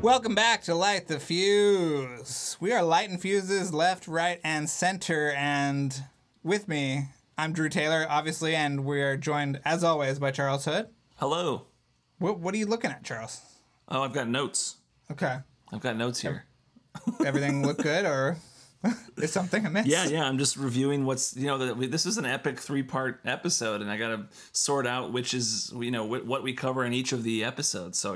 Welcome back to Light the Fuse. We are lighting fuses left, right, and center. And with me, I'm Drew Taylor, obviously, and we are joined, as always, by Charles Hood. Hello. What are you looking at, Charles? Oh, I've got notes. Okay. I've got notes here. Everything look good, or is something amiss? Yeah. I'm just reviewing what's, this is an epic 3-part episode, and I got to sort out which is, what we cover in each of the episodes. So,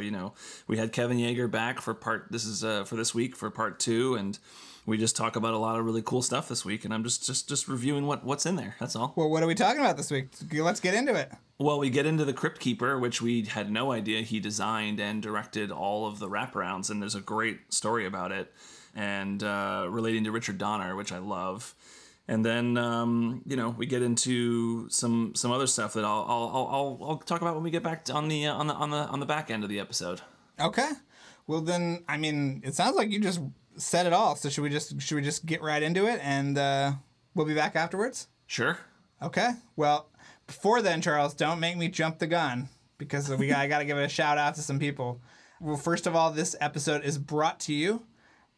we had Kevin Yagher back for for this week for part 2, and we just talk about a lot of really cool stuff this week, and I'm just reviewing what's in there. That's all. Well, what are we talking about this week? Let's get into it. Well, we get into the Crypt Keeper, which we had no idea he designed and directed all of the wraparounds, and there's a great story about it, and relating to Richard Donner, which I love. And then we get into some other stuff that I'll talk about when we get back on the back end of the episode. Okay. Well then, I mean, it sounds like you just said it all. So should we just get right into it, and we'll be back afterwards? Sure. Okay. Well, before then, Charles, don't make me jump the gun, because I got to give a shout out to some people. Well, first of all, this episode is brought to you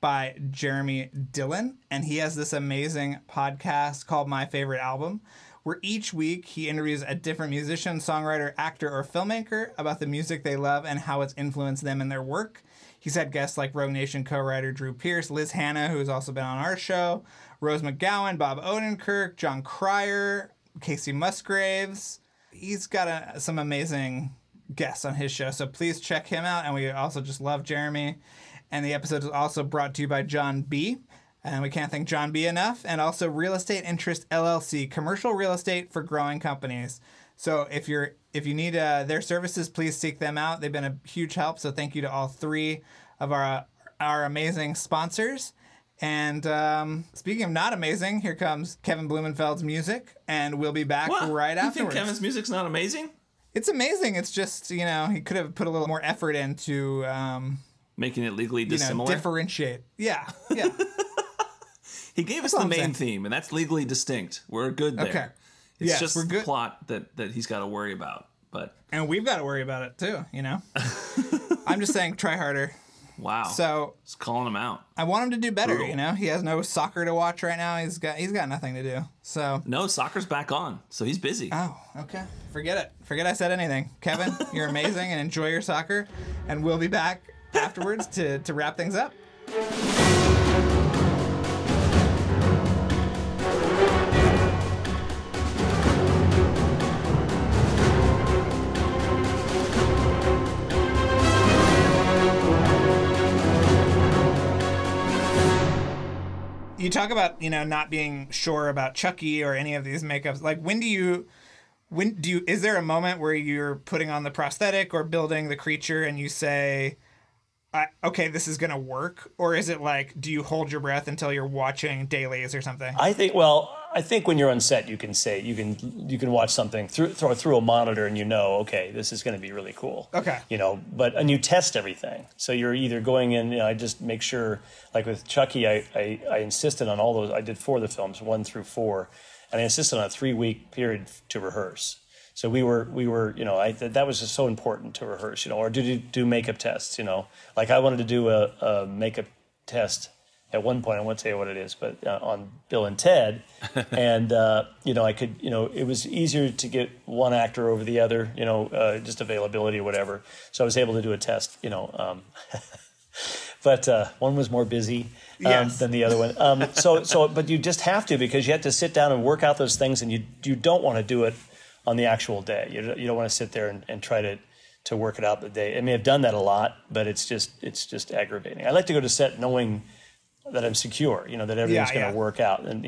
by Jeremy Dillon, and he has this amazing podcast called My Favorite Album, where each week he interviews a different musician, songwriter, actor, or filmmaker about the music they love and how it's influenced them in their work. He's had guests like Rogue Nation co-writer Drew Pearce, Liz Hannah, who's also been on our show, Rose McGowan, Bob Odenkirk, John Cryer, Casey Musgraves. He's got some amazing guests on his show, so please check him out. And we also just love Jeremy. And the episode is also brought to you by John B. And we can't thank John B enough. And also Real Estate Interest LLC, commercial real estate for growing companies. So if you need their services, please seek them out. They've been a huge help. So thank you to all 3 of our amazing sponsors. And speaking of not amazing, here comes Kevin Blumenfeld's music, and we'll be back right afterwards. You think Kevin's music's not amazing? It's amazing. It's just, he could have put a little more effort into making it legally dissimilar. Differentiate. Yeah. He gave us the main theme, and that's legally distinct. We're good there. Okay. It's just the plot that he's got to worry about. And we've got to worry about it too, I'm just saying, try harder. Wow. So just calling him out. I want him to do better. Brutal. He has no soccer to watch right now. He's got nothing to do. So no, soccer's back on, so he's busy. Oh, okay. Forget it. Forget I said anything. Kevin, you're amazing, and enjoy your soccer. And we'll be back afterwards to wrap things up. You talk about, not being sure about Chucky or any of these makeups. Like, is there a moment where you're putting on the prosthetic or building the creature and you say, okay, this is going to work? Or is it like, do you hold your breath until you're watching dailies or something? I think when you're on set, you can say, you can watch something through a monitor and okay, this is going to be really cool. Okay. And you test everything. So you're either going in, I just make sure, like with Chucky, I insisted on all those. I did 4 of the films, 1 through 4, and I insisted on a 3-week period to rehearse. So we were, that was just so important to rehearse, or do makeup tests, Like I wanted to do a makeup test at one point. I won't tell you what it is, but on Bill and Ted, and I could, it was easier to get one actor over the other, just availability or whatever. So I was able to do a test, but one was more busy than the other one. But you just have to, because you have to sit down and work out those things, and you don't want to do it on the actual day. You don't want to sit there and try to work it out the day. I mean, I've done that a lot, but it's just aggravating. I like to go to set knowing that I'm secure, that everything's going to work out, and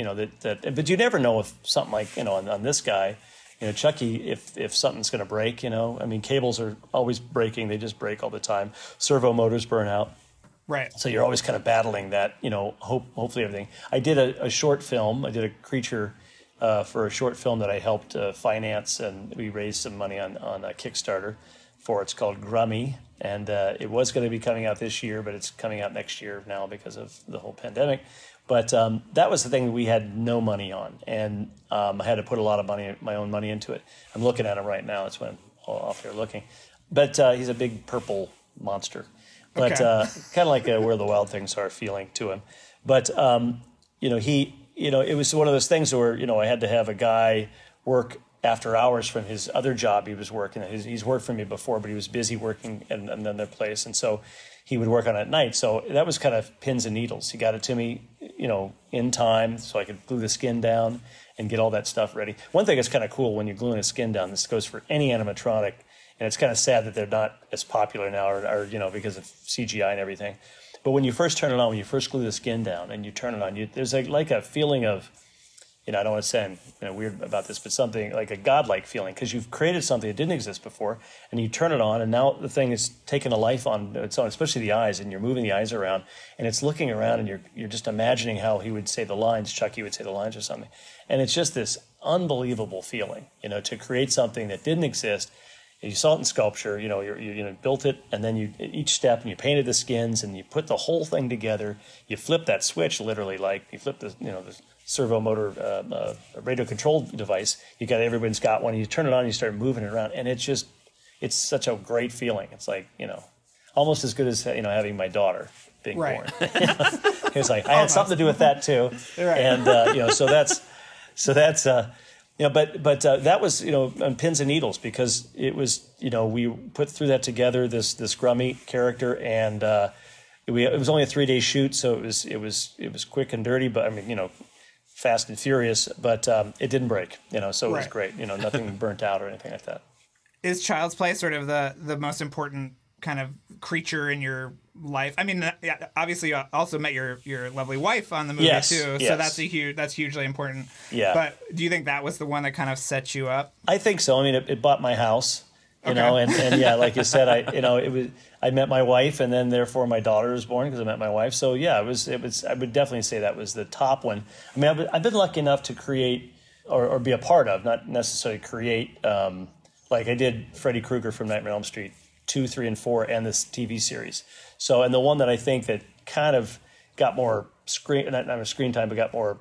but you never know if something like on this guy, Chucky, if something's going to break, I mean, cables are always breaking; they just break all the time. Servo motors burn out, right? So you're always kind of battling that, hopefully everything. I did a short film. I did a creature for a short film that I helped finance, and we raised some money on a Kickstarter for. It's called Grummy. And it was going to be coming out this year, but it's coming out next year now because of the whole pandemic. But that was the thing that we had no money on, and I had to put a lot of money, my own money, into it. I'm looking at him right now. That's why I'm off here looking. But he's a big purple monster. but Okay. kind of like a Where the Wild Things Are feeling to him. But it was one of those things where I had to have a guy work after hours from his other job he was working. He's worked for me before, but he was busy working in another place, and so he would work on it at night. So that was kind of pins and needles. He got it to me, in time, so I could glue the skin down and get all that stuff ready. One thing that's kind of cool when you're gluing a skin down, this goes for any animatronic, and it's kind of sad that they're not as popular now, or because of CGI and everything. But when you first turn it on, when you first glue the skin down and you turn it on, there's like a feeling of, I don't want to sound weird about this, but something like a godlike feeling, because you've created something that didn't exist before, and you turn it on, and now the thing is taking a life on its own, especially the eyes, and you're moving the eyes around, and it's looking around, and you're just imagining how he would say the lines, Chucky would say the lines or something, and it's just this unbelievable feeling, to create something that didn't exist. You saw it in sculpture, you built it, and then each step, and you painted the skins, and you put the whole thing together. You flip that switch, literally, like you flip the servo motor radio control device. Everyone's got one. You turn it on, and you start moving it around, and it's such a great feeling. It's like almost as good as having my daughter being born. It's like I had something to do with that too, Right. And so that's. But that was on pins and needles, because it was we put through that together, this Grummy character, and it was only a 3-day shoot, so it was quick and dirty, but fast and furious, but it didn't break, so it was great, nothing burnt out or anything like that. Is Child's Play sort of the most important kind of creature in your life? I mean, obviously you also met your lovely wife on the movie too, so that's hugely important. Yeah. But do you think that was the one that kind of set you up? I think so. I mean, it bought my house, and yeah, like you said, I met my wife, and then therefore my daughter was born because I met my wife. So yeah, it was. I would definitely say that was the top one. I mean, I've been lucky enough to create or be a part of, not necessarily create, like I did Freddy Krueger from Nightmare on Elm Street 2, 3, and 4, and this TV series. So, and the one that I think that kind of got more screen time, but got more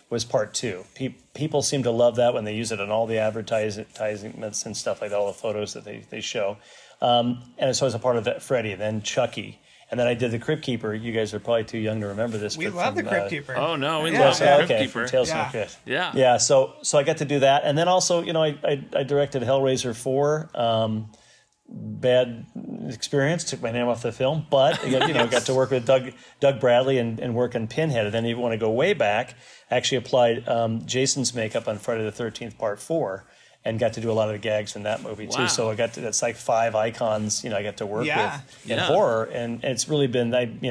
was part 2. People seem to love that when they use it on all the advertisements and stuff like that, all the photos that they show. And so as a part of that, Freddy, then Chucky. And then I did the Crypt Keeper. You guys are probably too young to remember this. We love the Crypt Keeper. Oh, no, we love the Crypt Keeper. Tales from the Crypt. Yeah. Yeah, so I got to do that. And then also, I directed Hellraiser 4. Bad experience, took my name off the film, but got to work with Doug Bradley and work on Pinhead. And then if you want to go way back, I actually applied Jason's makeup on Friday the 13th Part 4 and got to do a lot of the gags in that movie too. So that's like 5 icons I got to work with in horror, and it's really been thank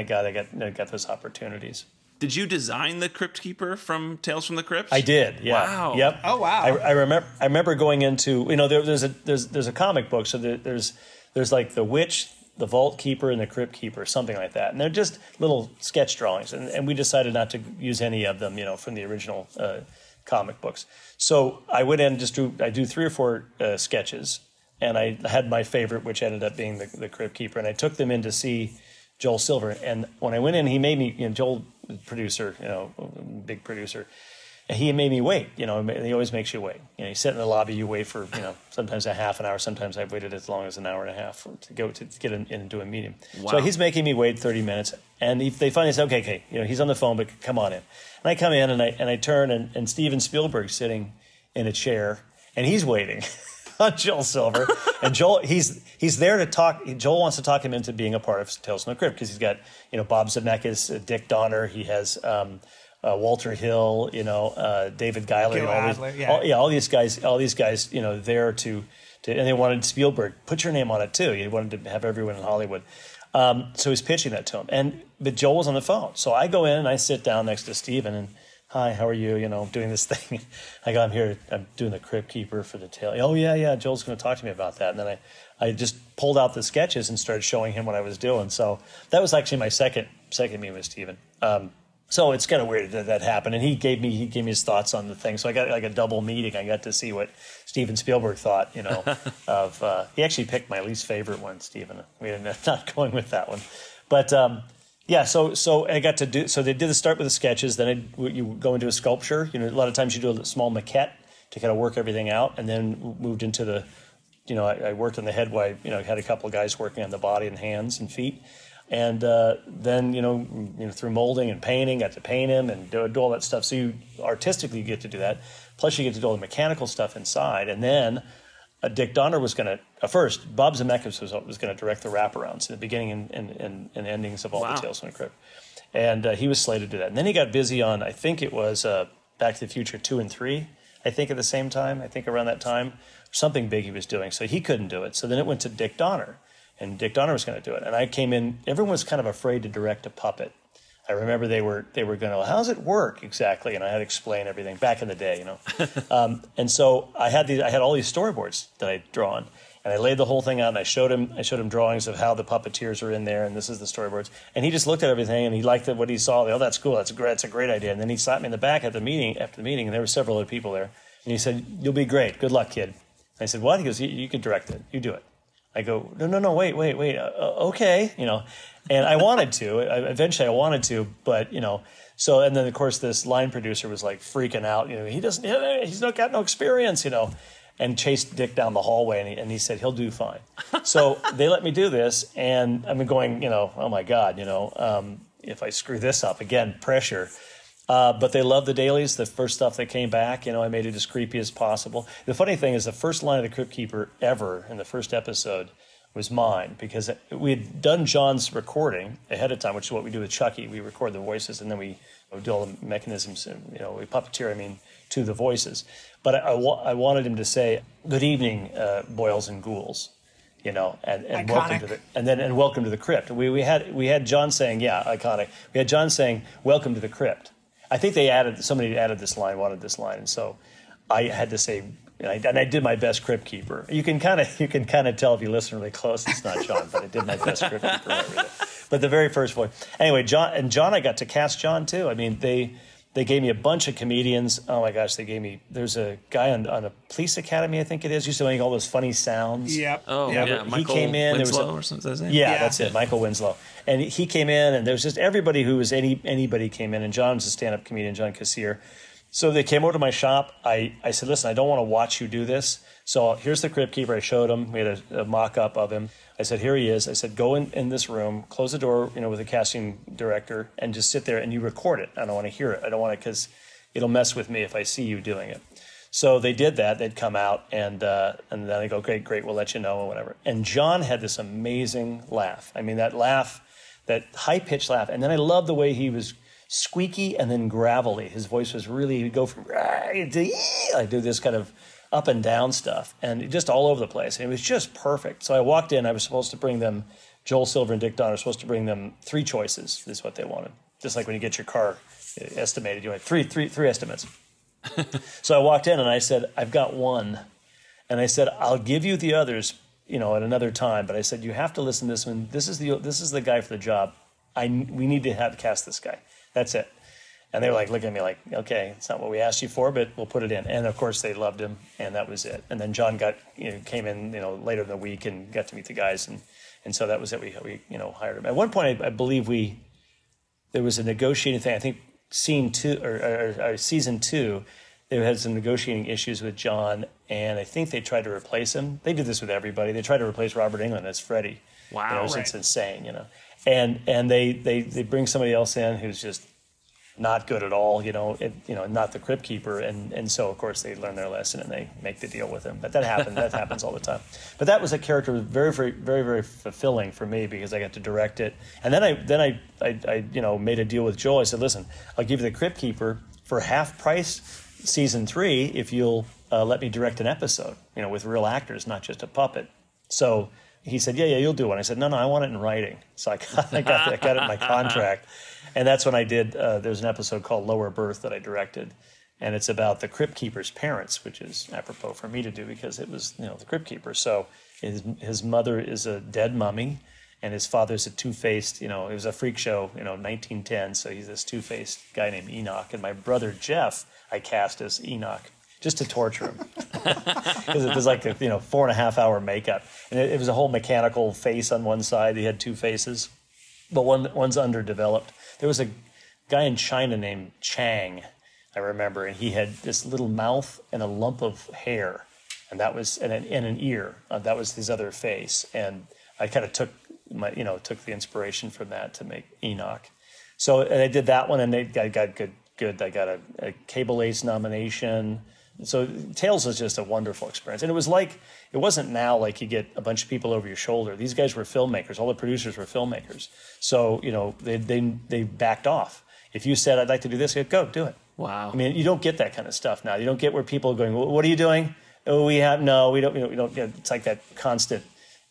God I got those opportunities. Did you design the Crypt Keeper from Tales from the Crypt? I did. Yeah. Wow. Yep. Oh wow. I remember going into there's a comic book, so there's like the Witch, the Vault Keeper, and the Crypt Keeper, something like that, and they're just little sketch drawings, and we decided not to use any of them from the original comic books. So I went in and I do 3 or 4 sketches, and I had my favorite, which ended up being the Crypt Keeper, and I took them in to see Joel Silver, and when I went in, he made me, Joel, producer, big producer, and he made me wait. He always makes you wait. You sit in the lobby, you wait for sometimes a half an hour. Sometimes I've waited as long as an hour and a half to get in and do a meeting. Wow. So he's making me wait 30 minutes, and they finally say, okay, he's on the phone, but come on in. And I come in and I turn, and Steven Spielberg sitting in a chair, and he's waiting on Joel Silver. And Joel, he's there to talk. Joel wants to talk him into being a part of Tales from the Crypt, because he's got Bob Zemeckis, Dick Donner, he has Walter Hill, David Giler, all these guys, there to and they wanted Spielberg put your name on it too. He wanted to have everyone in Hollywood. So he's pitching that to him, but Joel was on the phone. So I go in and I sit down next to Steven and, hi, how are you? Doing this thing. I go, I'm doing the Crypt Keeper for the tale. Oh, yeah, Joel's going to talk to me about that. And then I just pulled out the sketches and started showing him what I was doing. So that was actually my second meeting with Steven. So it's kind of weird that happened. And he gave me his thoughts on the thing. So I got like a double meeting. I got to see what Steven Spielberg thought, of, he actually picked my least favorite one, Steven. We ended up not going with that one. But, yeah, so I got to do. So they did start with the sketches. Then you go into a sculpture. A lot of times you do a small maquette to kind of work everything out, and then moved into the I worked on the head while I had a couple of guys working on the body and hands and feet. And then, through molding and painting, got to paint him and do all that stuff. So you artistically get to do that. Plus you get to do all the mechanical stuff inside. And then Dick Donner was going to, first, Bob Zemeckis was going to direct the wraparounds in the beginning and endings of all the Tales from the Crypt. And he was slated to do that. And then he got busy on, I think it was Back to the Future 2 and 3, I think at the same time, I think around that time. Something big he was doing. So he couldn't do it. So then it went to Dick Donner. And Dick Donner was going to do it. And I came in, everyone was kind of afraid to direct a puppet. I remember they were going to, how does it work exactly? And I had to explain everything back in the day, and so I had all these storyboards that I'd drawn, and I laid the whole thing out, and I showed him drawings of how the puppeteers are in there, and this is the storyboards. And he just looked at everything, and he liked what he saw. Oh, that's cool. That's a great idea. And then he slapped me in the back after the meeting, and there were several other people there. And he said, "You'll be great. Good luck, kid." And I said, "What?" He goes, "You can direct it. You do it." I go, no, wait, okay, and I wanted to. Eventually, I wanted to, but so and then of course this line producer was like freaking out. He's not got no experience, and chased Dick down the hallway, and he said he'll do fine. So they let me do this, and I'm going, oh my God, if I screw this up again, pressure. But they loved the dailies, the first stuff that came back. I made it as creepy as possible. The funny thing is the first line of the Crypt Keeper ever in the first episode was mine, because we had done John's recording ahead of time, which is what we do with Chucky. We record the voices, and then we do all the mechanisms, we puppeteer, to the voices. But I wanted him to say, "Good evening, boils and ghouls," and welcome to the and welcome to the crypt. We had John saying, iconic. We had John saying, "Welcome to the crypt." I think somebody added this line, wanted this line, and so I had to say, and I did my best Crypt Keeper. You can kind of tell if you listen really close, it's not John, but I did my best Crypt Keeper. But the very first voice, anyway, John, I got to cast John too. They gave me a bunch of comedians. Oh my gosh, there's a guy on a police academy, I think it is, used to make all those funny sounds. Yep. Oh, yeah. He came in. Winslow or something. His name? Yeah, that's it, Michael Winslow. And he came in, and there was just everybody who was anybody came in, and John was a stand-up comedian, John Cassier. So they came over to my shop. I said, "Listen, I don't want to watch you do this. So here's the Crypt Keeper." I showed him. We had a mock-up of him. I said, "Here he is." I said, "Go in this room, close the door, with the casting director, and just sit there and you record it. I don't want to hear it. I don't want to, because it'll mess with me if I see you doing it." So they did that. They'd come out, and then they go, "Great, we'll let you know," or whatever. And John had this amazing laugh. That laugh, that high-pitched laugh. And then I loved the way he was squeaky and then gravelly. His voice was really, he'd go from, I do this kind of up and down stuff, and just all over the place. And it was just perfect. So I walked in. I was supposed to bring them, Joel Silver and Dick Donner were supposed to bring them 3 choices. This is what they wanted. Just like when you get your car estimated, you want three estimates. So I walked in and I said, "I've got one." And I said, "I'll give you the others, at another time." But I said, "You have to listen to this one. This is the guy for the job. We need to cast this guy. That's it." And they were looking at me like, "Okay, it's not what we asked you for, but we'll put it in." And of course they loved him, and that was it. And then John came in, later in the week and got to meet the guys, and so that was it. We hired him. At one point, I believe there was a negotiating thing. I think scene 2 or season 2, they had some negotiating issues with John, and I think they tried to replace him. They did this with everybody. They tried to replace Robert Englund as Freddy. Wow, it's insane, And they bring somebody else in who's just not good at all, not the Crypt Keeper, and so of course they learn their lesson and they make the deal with him. But that happens all the time. But that was a character very, very, very, very fulfilling for me, because I got to direct it. And then I made a deal with Joel. I said, "Listen, I'll give you the Crypt Keeper for half price season 3 if you'll let me direct an episode, with real actors, not just a puppet." So he said, yeah, you'll do one. I said, no, I want it in writing. So I got it in my contract. And that's when I did, there's an episode called Lower Berth that I directed. And it's about the Crypt Keeper's parents, which is apropos for me to do because it was, the Crypt Keeper. So his mother is a dead mummy, and his father's a two-faced, it was a freak show, 1910. So he's this two-faced guy named Enoch. And my brother Jeff, I cast as Enoch, just to torture him. Because it was like a 4.5 hour makeup. And it was a whole mechanical face on one side. He had two faces, but one's underdeveloped. There was a guy in China named Chang, I remember, and he had this little mouth and a lump of hair. and that was and an ear. That was his other face, and I kind of took the inspiration from that to make Enoch. So and I did that one, and I got good. I got a Cable Ace nomination. So Tales was just a wonderful experience, and it wasn't now like you get a bunch of people over your shoulder. These guys were filmmakers. All the producers were filmmakers. So they backed off. If you said I'd like to do this, they'd go do it. Wow. I mean, you don't get that kind of stuff now. You don't get where people are going, what are you doing? Oh, we don't. It's like that constant.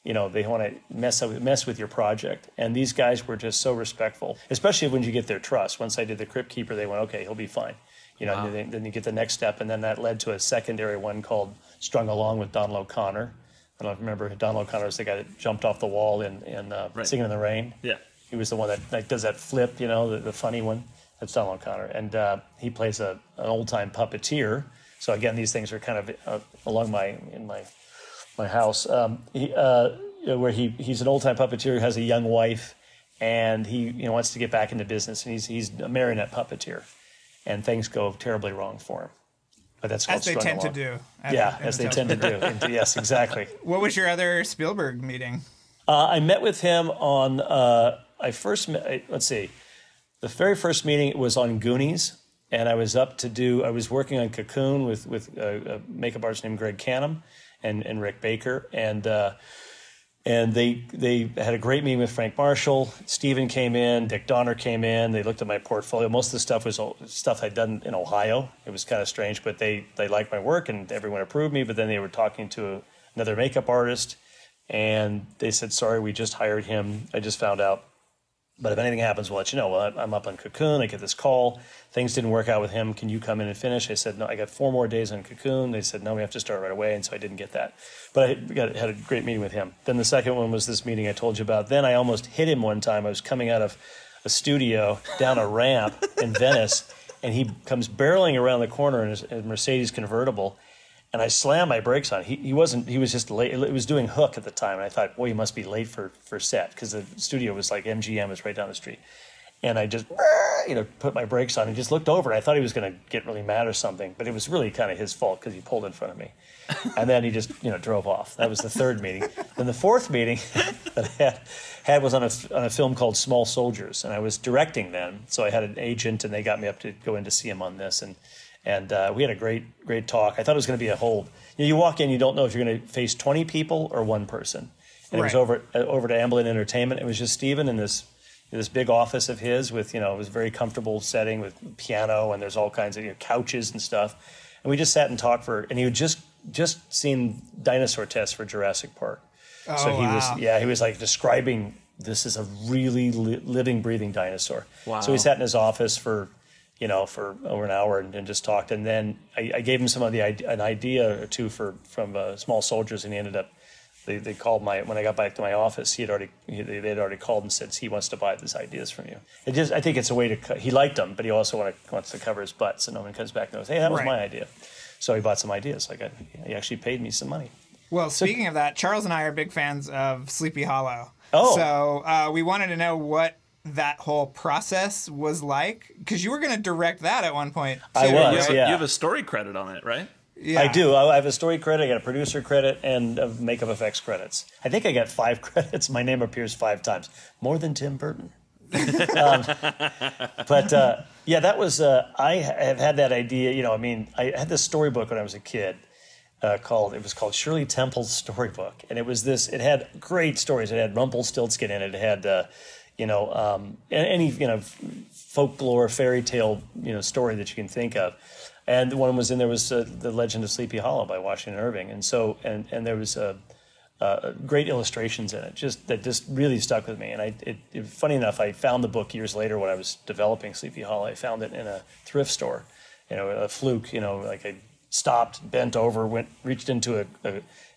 They want to mess with your project. And these guys were just so respectful, especially when you get their trust. Once I did the Crypt Keeper, they went, okay, he'll be fine. Wow. Then you get the next step, and then that led to a secondary one called Strung Along with Donald O'Connor. I don't know if you remember, Donald O'Connor was the guy that jumped off the wall in Right. Singing in the Rain. Yeah. He was the one that does that flip, the funny one. That's Donald O'Connor. And he plays an old-time puppeteer. So again, these things are kind of along in my house. Where he's an old-time puppeteer who has a young wife, and he wants to get back into business, and he's a marionette puppeteer, and things go terribly wrong for him. But that's called as they tend to do. As they tend to do. Yes, exactly. What was your other Spielberg meeting? I met with him on. Let's see. The very first meeting was on Goonies, and I was working on Cocoon with a makeup artist named Greg Canham and Rick Baker, and they had a great meeting with Frank Marshall. Steven came in, Dick Donner came in. They looked at my portfolio. Most of the stuff was stuff I'd done in Ohio. It was kind of strange, but they liked my work, and everyone approved me. But then they were talking to another makeup artist, and they said, sorry, we just hired him. I just found out. But if anything happens, we'll let you know. Well, I'm up on Cocoon. I get this call. Things didn't work out with him. Can you come in and finish? I said, no, I got 4 more days on Cocoon. They said, no, we have to start right away. And so I didn't get that. But I had a great meeting with him. Then the second one was this meeting I told you about. Then I almost hit him one time. I was coming out of a studio down a ramp in Venice, and he comes barreling around the corner in his Mercedes convertible. And I slammed my brakes on. He was just late. It was doing Hook at the time. And I thought, boy, he must be late for set, because the studio was like MGM was right down the street. And I just, put my brakes on and just looked over. And I thought he was going to get really mad or something. But it was really kind of his fault, because he pulled in front of me. And then he just, drove off. That was the third meeting. Then the fourth meeting that I had was on a film called Small Soldiers. And I was directing then. So I had an agent, and they got me up to go in to see him on this. And we had a great talk. I thought it was going to be a whole. You walk in, you don't know if you're going to face 20 people or one person. And right. It was over to Amblin Entertainment. It was just Steven in this big office of his with it was a very comfortable setting with piano, and there's all kinds of couches and stuff. And we just sat and talked and he had just seen dinosaur tests for Jurassic Park. Oh, so wow. he was like describing this is a really living, breathing dinosaur. Wow. So we sat in his office for over an hour and just talked. And then I gave him an idea or two from Small Soldiers, and he ended up, they called when I got back to my office, they'd already called and said, he wants to buy these ideas from you. I think it's a way he liked them, but he also wants to cover his butt, so no one comes back and goes, hey, that was my idea. So he bought some ideas. He actually paid me some money. Well, speaking of that, Charles and I are big fans of Sleepy Hollow. Oh. So we wanted to know what that whole process was like, because you were going to direct that at one point too. I was, You yeah. have a story credit on it, right? Yeah. I do. I have a story credit, I got a producer credit, and makeup effects credits. I think I got 5 credits. My name appears 5 times. More than Tim Burton. But that was, I have had that idea, I had this storybook when I was a kid. It was called Shirley Temple's Storybook. And it had great stories. It had Rumpelstiltskin in it. It had, any folklore, fairy tale, story that you can think of. And one was there was The Legend of Sleepy Hollow by Washington Irving. And so, and there was great illustrations in it that just really stuck with me. And funny enough, I found the book years later when I was developing Sleepy Hollow. I found it in a thrift store, a fluke, I stopped, bent over, reached into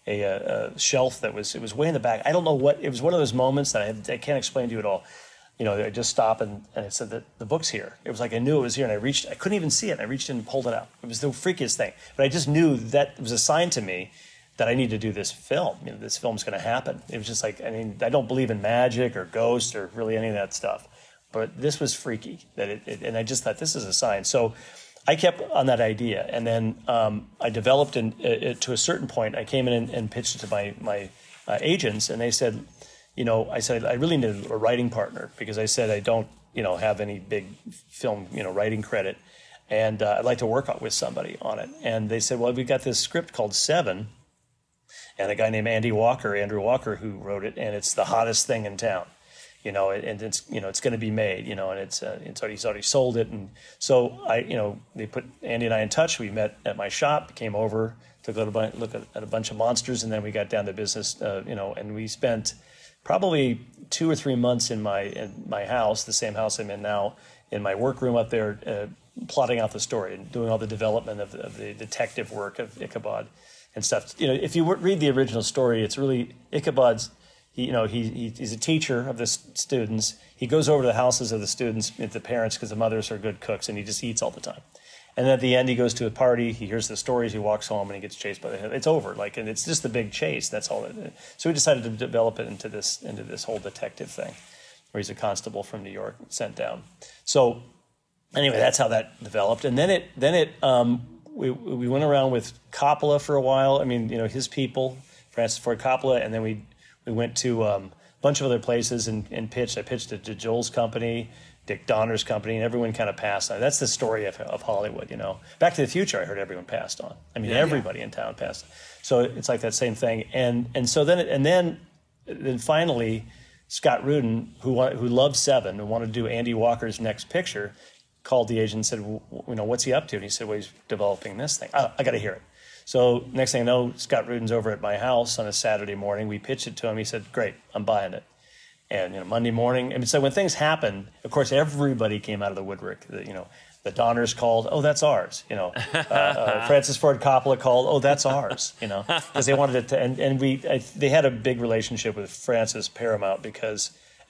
a shelf it was way in the back. I don't know what, it was one of those moments that I can't explain to you at all. I just stopped and it said that the book's here. It was like I knew it was here, and I couldn't even see it, and I reached in and pulled it out. It was the freakiest thing. But I just knew that it was a sign to me that I need to do this film. This film's going to happen. It was just like, I don't believe in magic or ghosts or really any of that stuff. But this was freaky, and I just thought, this is a sign. So I kept on that idea, and then I developed it to a certain point. I came in and pitched it to my agents, and they said, I said I really need a writing partner, because I said I don't have any big film writing credit, and I'd like to work with somebody on it. And they said, well, we've got this script called Seven, and a guy named Andrew Walker, who wrote it, and it's the hottest thing in town. And it's it's going to be made, and he's already sold it, and so they put Andy and I in touch. We met at my shop, came over, took a look at a bunch of monsters, and then we got down to business, and we spent probably 2 or 3 months in my house, the same house I'm in now, in my workroom up there, plotting out the story and doing all the development of the detective work of Ichabod and stuff. If you read the original story, it's really Ichabod's. He's a teacher of the students. He goes over to the houses of the students, the parents, because the mothers are good cooks, and he just eats all the time. And at the end, he goes to a party. He hears the stories. He walks home, and he gets chased by the. It's over. And it's just the big chase. That's all. So we decided to develop it into this whole detective thing, where he's a constable from New York sent down. So anyway, that's how that developed. And then we went around with Coppola for a while. I mean, his people, Francis Ford Coppola, and then we went to a bunch of other places and pitched. I pitched it to Joel's company, Dick Donner's company, and everyone kind of passed on. That's the story of Hollywood, Back to the Future, I heard everyone passed on. I mean, everybody in town passed on. So it's like that same thing. And so then finally, Scott Rudin, who loved Seven and wanted to do Andy Walker's next picture, called the agent and said, what's he up to? And he said, well, he's developing this thing. I got to hear it. So next thing I know, Scott Rudin's over at my house on a Saturday morning. We pitched it to him. He said, great, I'm buying it. And Monday morning, and so when things happened, of course, everybody came out of the woodwork. The Donners called, oh, that's ours. Francis Ford Coppola called, oh, that's ours. Because they wanted it to, and they had a big relationship with Francis Paramount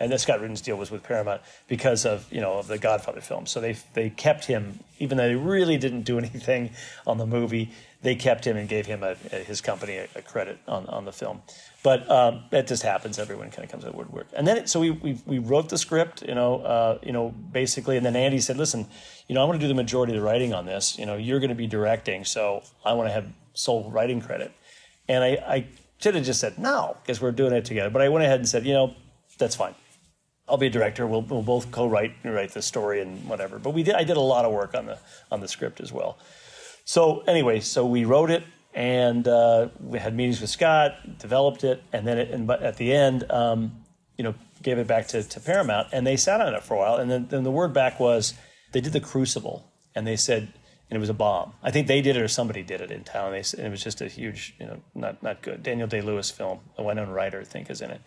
and Scott Rudin's deal was with Paramount because of the Godfather film. So they kept him, even though they really didn't do anything on the movie. They kept him and gave him his company a credit on the film. But that just happens. Everyone kind of comes out of the woodwork. And then so we wrote the script, basically. And then Andy said, listen, I want to do the majority of the writing on this. You're going to be directing, so I want to have sole writing credit. And I should have just said no, because we're doing it together. But I went ahead and said, that's fine. I'll be a director. We'll both co-write the story and whatever. But I did a lot of work on the script as well. So anyway, we wrote it, and we had meetings with Scott, developed it, and then but at the end, gave it back to Paramount, and they sat on it for a while. And then the word back was they did The Crucible, and they said, and it was a bomb. I think they did it or somebody did it in town. And it was just a huge, not good. Daniel Day-Lewis film, a Winona Ryder, I think, is in it.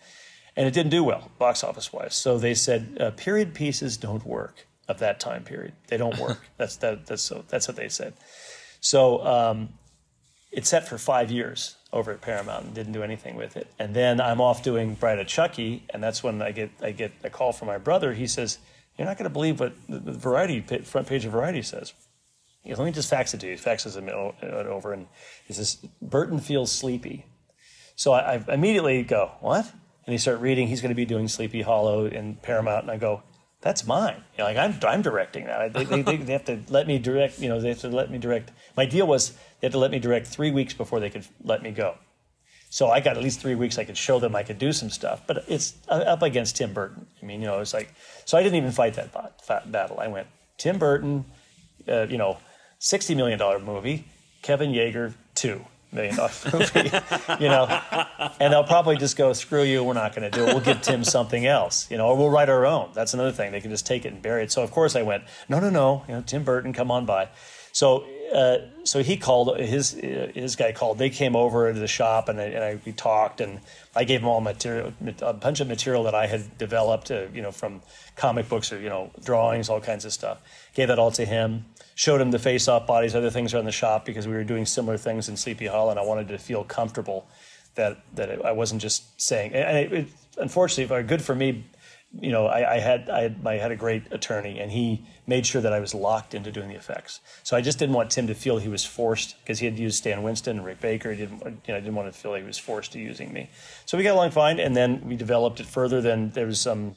And it didn't do well, box office-wise. So they said, period pieces don't work of that time period. They don't work. That's what they said. So it's set for 5 years over at Paramount and didn't do anything with it. And then I'm off doing Bride of Chucky, and that's when I get a call from my brother. He says, you're not going to believe what the Variety front page of Variety says. He goes, let me just fax it to you. He faxes it over, and he says, Burton feels sleepy. So I immediately go, what? And he started reading. He's going to be doing Sleepy Hollow in Paramount, and I go, that's mine. I'm directing that. They have to let me direct. They have to let me direct. My deal was they had to let me direct 3 weeks before they could let me go. So I got at least 3 weeks. I could show them I could do some stuff. But it's up against Tim Burton. It's like, so I didn't even fight that battle. I went Tim Burton, $60 million movie, Kevin Yagher, $2 million movie, and they'll probably just go, screw you, we're not going to do it. We'll give Tim something else, or we'll write our own. That's another thing. They can just take it and bury it. So of course I went, no, Tim Burton, come on by. So he called, his guy called. They came over to the shop and we talked, and I gave him all material, a bunch of material that I had developed, from comic books or drawings, all kinds of stuff. Gave that all to him. Showed him the face-off bodies, other things around the shop, because we were doing similar things in Sleepy Hollow, and I wanted to feel comfortable that I wasn't just saying. And unfortunately, good for me, I had a great attorney, and he made sure that I was locked into doing the effects. So I just didn't want Tim to feel he was forced, because he had used Stan Winston and Rick Baker. I didn't want to feel he was forced to using me. So we got along fine, and then we developed it further. Then there was some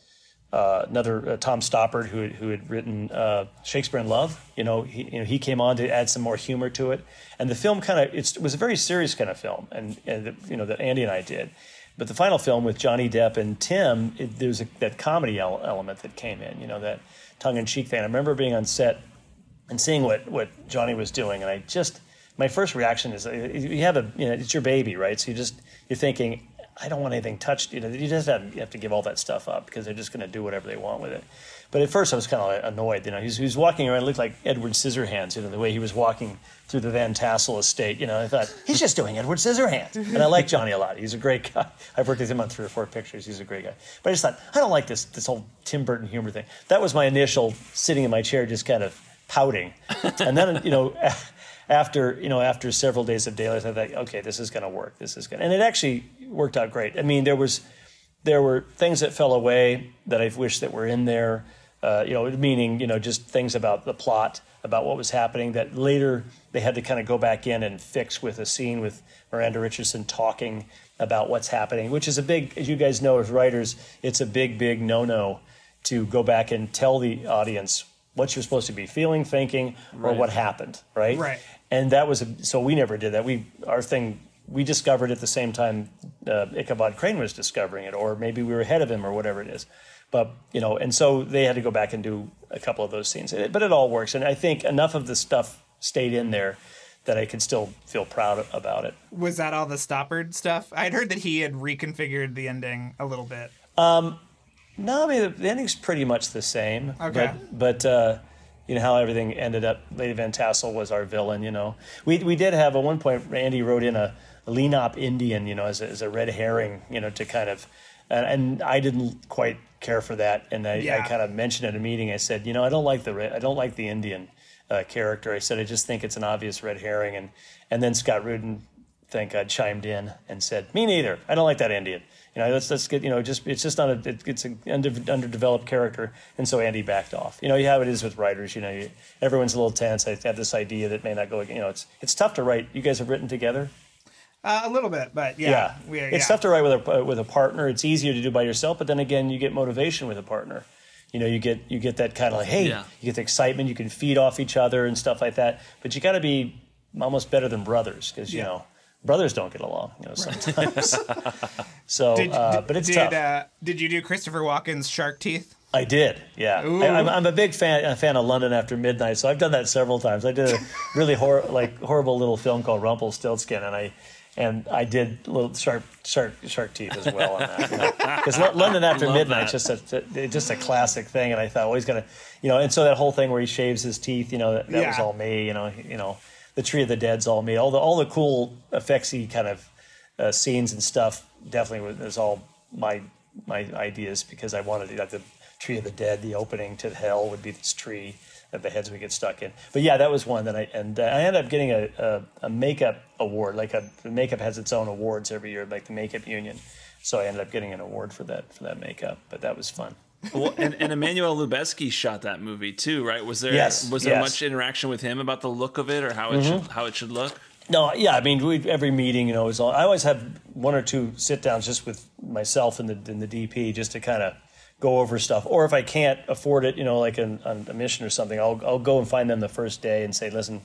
another Tom Stoppard who had written Shakespeare in Love. He came on to add some more humor to it, and the film it was a very serious kind of film, and that Andy and I did. But the final film with Johnny Depp and Tim, there's that comedy element that came in, that tongue-in-cheek thing. I remember being on set and seeing what Johnny was doing, and my first reaction is, it's your baby, right? So you're thinking, I don't want anything touched. You have to give all that stuff up because they're just going to do whatever they want with it. But at first I was kind of annoyed. He was walking around, looked like Edward Scissorhands, the way he was walking through the Van Tassel estate. I thought, he's just doing Edward Scissorhands. And I like Johnny a lot. He's a great guy. I've worked with him on 3 or 4 pictures. He's a great guy. But I just thought, I don't like this whole Tim Burton humor thing. That was my initial sitting in my chair just kind of pouting. And then, after several days of daylight, I thought, okay, this is going to work. And it actually worked out great. I mean, there were things that fell away that I wish that were in there. Meaning, just things about the plot, about what was happening that later they had to kind of go back in and fix with a scene with Miranda Richardson talking about what's happening, which is a big, as you guys know as writers, it's a big, big no-no to go back and tell the audience what you're supposed to be feeling, thinking, or what happened, right? Right. And that was, so we never did that. We discovered at the same time Ichabod Crane was discovering it, or maybe we were ahead of him or whatever it is. But, and so they had to go back and do a couple of those scenes. But it all works. And I think enough of the stuff stayed in there that I could still feel proud about it. Was that all the Stoppard stuff? I'd heard that he had reconfigured the ending a little bit. No, I mean, the ending's pretty much the same. Okay. But how everything ended up, Lady Van Tassel was our villain, We did have, at one point, Randy wrote in a lean-op Indian, as a red herring, to kind of... And I didn't quite care for that, and I kind of mentioned at a meeting. I said, I don't like the Indian character. I said I just think it's an obvious red herring, and then Scott Rudin, thank God, chimed in and said, me neither. I don't like that Indian. Let's get it's just not it's an underdeveloped character, and so Andy backed off. You have it is with writers. Everyone's a little tense. I have this idea that may not go. It's tough to write. You guys have written together. A little bit, but it's tough to write with a partner. It's easier to do by yourself, but then again, you get motivation with a partner. You get that kind of like, hey, you get the excitement. You can feed off each other and stuff like that. But you got to be almost better than brothers because brothers don't get along. Sometimes. So, but it's tough. Did you do Christopher Walken's shark teeth? I did, yeah. I'm a big fan of London After Midnight, so I've done that several times. I did a really horrible little film called Rumpelstiltskin, and I did little shark teeth as well on that. Because London After Midnight is just a classic thing, and I thought, well, he's gonna, and so that whole thing where he shaves his teeth, that was all me. The Tree of the Dead's all me. All the cool effectsy kind of scenes and stuff definitely was all my ideas because I wanted to the Tree of the Dead. The opening to hell would be this tree that the heads would get stuck in. But yeah, that was one that I ended up getting a makeup award. The makeup has its own awards every year, like the Makeup Union. So I ended up getting an award for that makeup. But that was fun. Well, and Emmanuel Lubezki shot that movie too, right? Was there much interaction with him about the look of it or how it should look? No, yeah, I mean, every meeting, I always have 1 or 2 sit downs just with myself and the DP just to kind of go over stuff. Or if I can't afford it, like on a mission or something, I'll go and find them the first day and say, listen,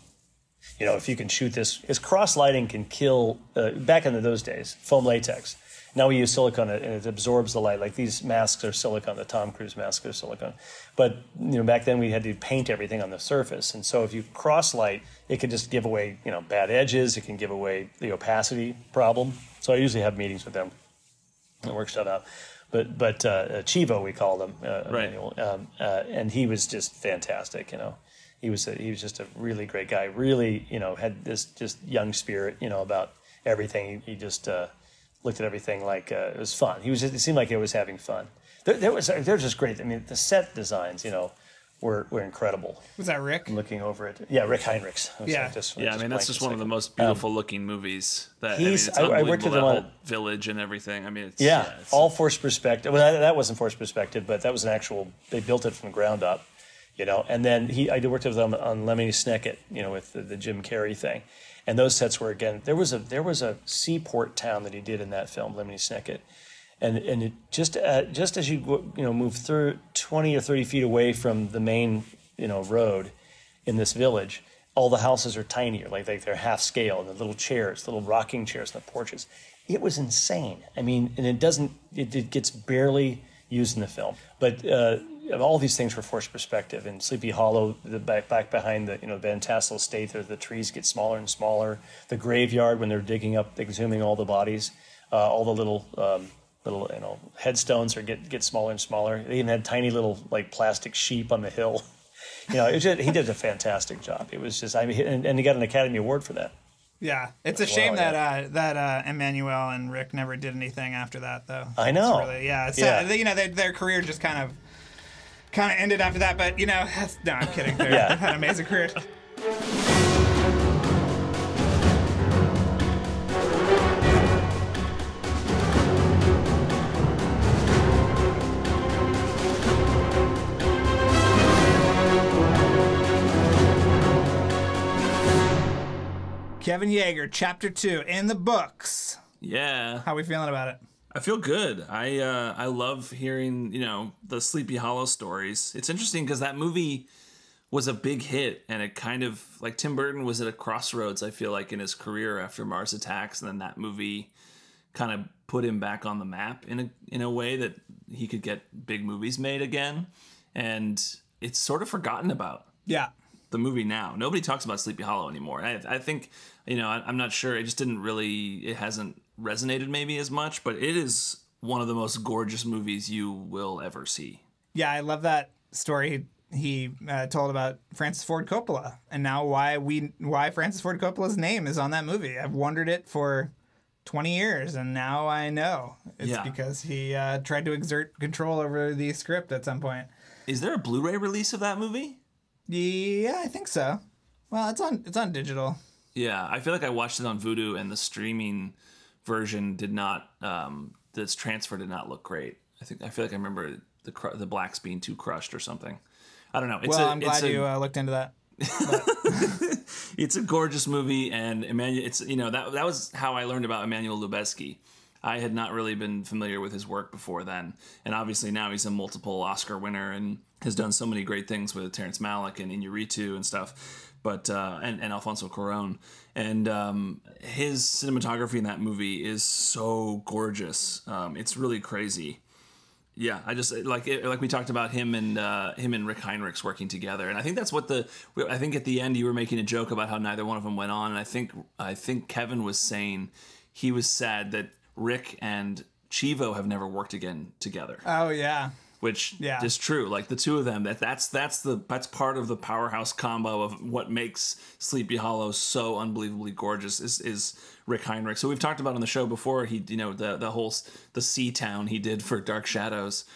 if you can shoot this, because cross lighting can kill. Back in those days, foam latex. Now we use silicone and it absorbs the light. Like these masks are silicone, the Tom Cruise masks are silicone. But back then we had to paint everything on the surface. And so if you cross light, it can just give away bad edges. It can give away the opacity problem. So I usually have meetings with them and work stuff out. But Chivo, we called him, right? And he was just fantastic. He was just a really great guy. Really, had this just young spirit. About everything. He just looked at everything like it was fun. It seemed like he was having fun. They're just great. I mean, the set designs, were incredible. Was that Rick? I'm looking over it. Yeah, Rick Heinrichs. I mean, that's just one of the most beautiful looking movies. I worked with him on village and everything. I mean, it's all forced perspective. Well, that wasn't forced perspective, but that was an actual. They built it from the ground up, And then I worked with him on Lemony Snicket, with the Jim Carrey thing. And those sets were, again, there was a seaport town that he did in that film, Lemony Snicket. and it just as you move through 20 or 30 feet away from the main road in this village, all the houses are tinier, like they're half scale, and the little chairs, little rocking chairs, and the porches. It was insane. I mean, and it gets barely used in the film, but all these things were forced perspective. In Sleepy Hollow, the back behind the Van Tassel estate, the trees get smaller and smaller. The graveyard, when they're digging up, exhuming all the bodies, all the little headstones get smaller and smaller. They even had tiny little like plastic sheep on the hill. He did a fantastic job. It was just, and he got an Academy Award for that. Yeah, it's a shame that Emmanuel and Rick never did anything after that, though. I know. It's really, their career just kind of ended after that. But no, I'm kidding. They've had an amazing career. Kevin Yagher, Chapter 2, in the books. Yeah. How are we feeling about it? I feel good. I love hearing, the Sleepy Hollow stories. It's interesting because that movie was a big hit, and it kind of, like, Tim Burton was at a crossroads, I feel like, in his career after Mars Attacks, and then that movie kind of put him back on the map in a way that he could get big movies made again, and it's sort of forgotten about. Yeah. The movie now. Nobody talks about Sleepy Hollow anymore. I think, I'm not sure. It hasn't resonated maybe as much, but it is one of the most gorgeous movies you will ever see. Yeah, I love that story he told about Francis Ford Coppola, and now why Francis Ford Coppola's name is on that movie. I've wondered it for 20 years, and now I know. It's because he tried to exert control over the script at some point. Is there a Blu-ray release of that movie? Yeah, I think so. Well, it's on digital. Yeah, I feel like I watched it on Vudu, and the streaming version did not. This transfer did not look great. I feel like I remember the blacks being too crushed or something. I don't know. I'm glad you looked into that. It's a gorgeous movie, and Emmanuel. It's that was how I learned about Emmanuel Lubezki. I had not really been familiar with his work before then, and obviously now he's a multiple Oscar winner and has done so many great things with Terrence Malick and Iñárritu and stuff, but and Alfonso Cuarón, and his cinematography in that movie is so gorgeous. It's really crazy. Yeah, I just like we talked about him and Rick Heinrichs working together, and I think that's what I think at the end you were making a joke about how neither one of them went on, and I think Kevin was saying he was sad that Rick and Chivo have never worked again together. Oh yeah. Which is true. Like the two of them, that's part of the powerhouse combo of what makes Sleepy Hollow so unbelievably gorgeous is Rick Heinrich. So we've talked about on the show before. He, the Sea Town he did for Dark Shadows.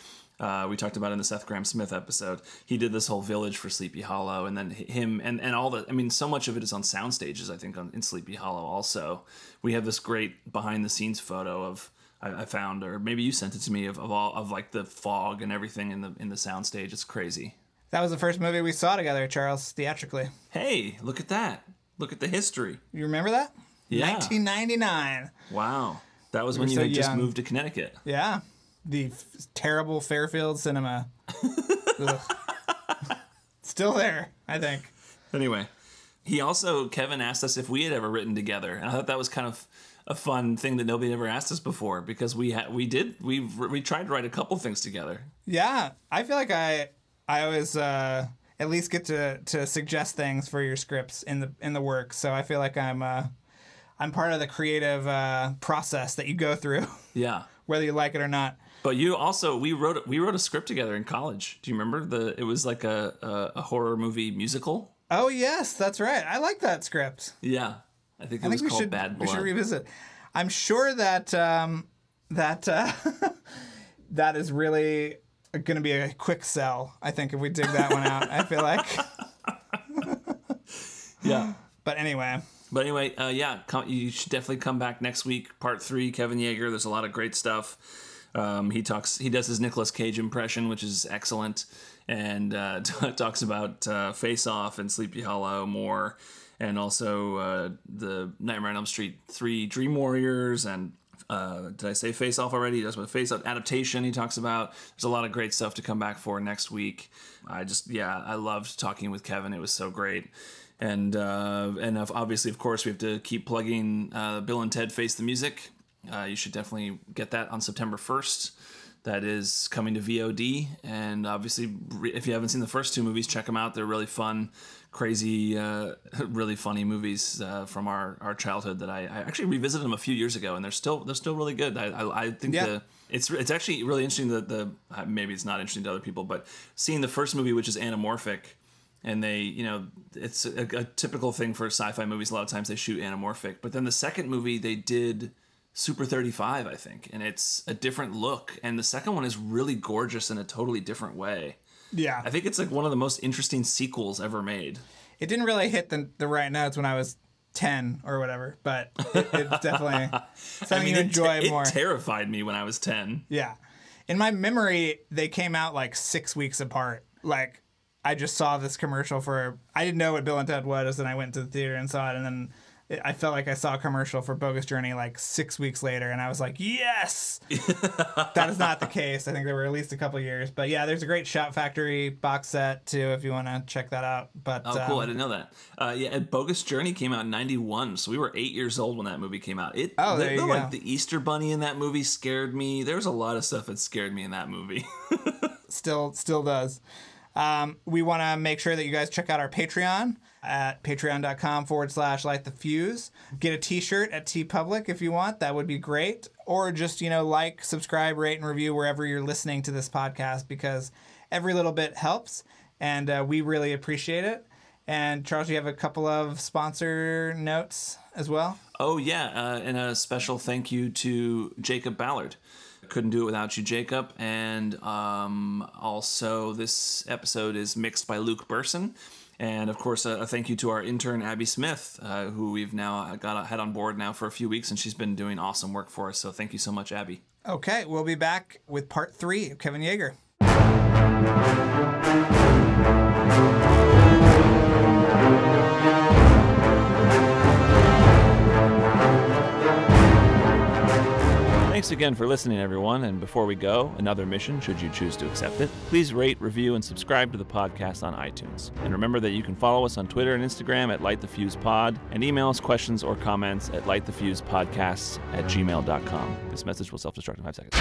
We talked about in the Seth Grahame-Smith episode. He did this whole village for Sleepy Hollow, and then him and all the. I mean, so much of it is on sound stages. I think in Sleepy Hollow also. We have this great behind the scenes photo of. I found, or maybe you sent it to me, of all of like the fog and everything in the soundstage. It's crazy. That was the first movie we saw together, Charles, theatrically. Hey, look at that! Look at the history. You remember that? Yeah. 1999. Wow, that was when you had just moved to Connecticut. Yeah, the terrible Fairfield Cinema. Still there, I think. Anyway, Kevin asked us if we had ever written together, and I thought that was kind of a fun thing that nobody ever asked us before, because we tried to write a couple things together. Yeah, I feel like I always at least get to suggest things for your scripts in the work. So I feel like I'm part of the creative process that you go through. Yeah, whether you like it or not. But you also we wrote a script together in college. Do you remember it was like a horror movie musical? Oh yes, that's right. I like that script. Yeah. I think it was called Bad Blood. We should revisit. I'm sure that that is really going to be a quick sell. I think if we dig that one out, I feel like. Yeah. But anyway, you should definitely come back next week. Part 3, Kevin Yagher. There's a lot of great stuff. He does his Nicolas Cage impression, which is excellent, and talks about Face Off and Sleepy Hollow more. And also the Nightmare on Elm Street 3 Dream Warriors and Did I say Face Off already? He talks about Face Off adaptation. He talks about. There's a lot of great stuff to come back for next week. I loved talking with Kevin. It was so great. And obviously, of course, we have to keep plugging Bill and Ted Face the Music. You should definitely get that on September 1st. That is coming to VOD. And obviously, if you haven't seen the first two movies, check them out. They're really fun, crazy, really funny movies from our childhood that I actually revisited them a few years ago, and they're still really good. I think it's actually really interesting that maybe it's not interesting to other people, but seeing the first movie, which is anamorphic, and they, it's a typical thing for sci-fi movies. A lot of times they shoot anamorphic, but then the second movie they did Super 35, I think, and it's a different look, and the second one is really gorgeous in a totally different way. Yeah. I think it's like one of the most interesting sequels ever made. It didn't really hit the right notes when I was 10 or whatever, but it's definitely something you enjoy more. It terrified me when I was 10. Yeah. In my memory, they came out like 6 weeks apart. Like, I just saw this commercial I didn't know what Bill and Ted was, and I went to the theater and saw it, and then I felt like I saw a commercial for Bogus Journey like 6 weeks later, and I was like, yes! That is not the case. I think they were released a couple years. But yeah, there's a great Shout Factory box set, too, if you want to check that out. But oh, cool. I didn't know that. And Bogus Journey came out in 91, so we were 8 years old when that movie came out. There you go. Like, the Easter Bunny in that movie scared me. There's a lot of stuff that scared me in that movie. Still does. We want to make sure that you guys check out our Patreon at patreon.com/LightTheFuse. Get a t-shirt at TeePublic if you want. That would be great. Or just, like, subscribe, rate, and review wherever you're listening to this podcast, because every little bit helps, and we really appreciate it. And Charles, you have a couple of sponsor notes as well? Oh, yeah. And a special thank you to Jacob Ballard. Couldn't do it without you, Jacob. And also, this episode is mixed by Luke Burson. And, of course, a thank you to our intern, Abby Smith, who we've now had on board now for a few weeks, and she's been doing awesome work for us. So thank you so much, Abby. Okay, we'll be back with part 3 of Kevin Yagher. Thanks again for listening, everyone. And before we go, another mission, should you choose to accept it. Please rate, review, and subscribe to the podcast on iTunes. And remember that you can follow us on Twitter and Instagram at LightTheFusePod, and email us questions or comments at lightthefusepodcasts@gmail.com. This message will self-destruct in 5 seconds.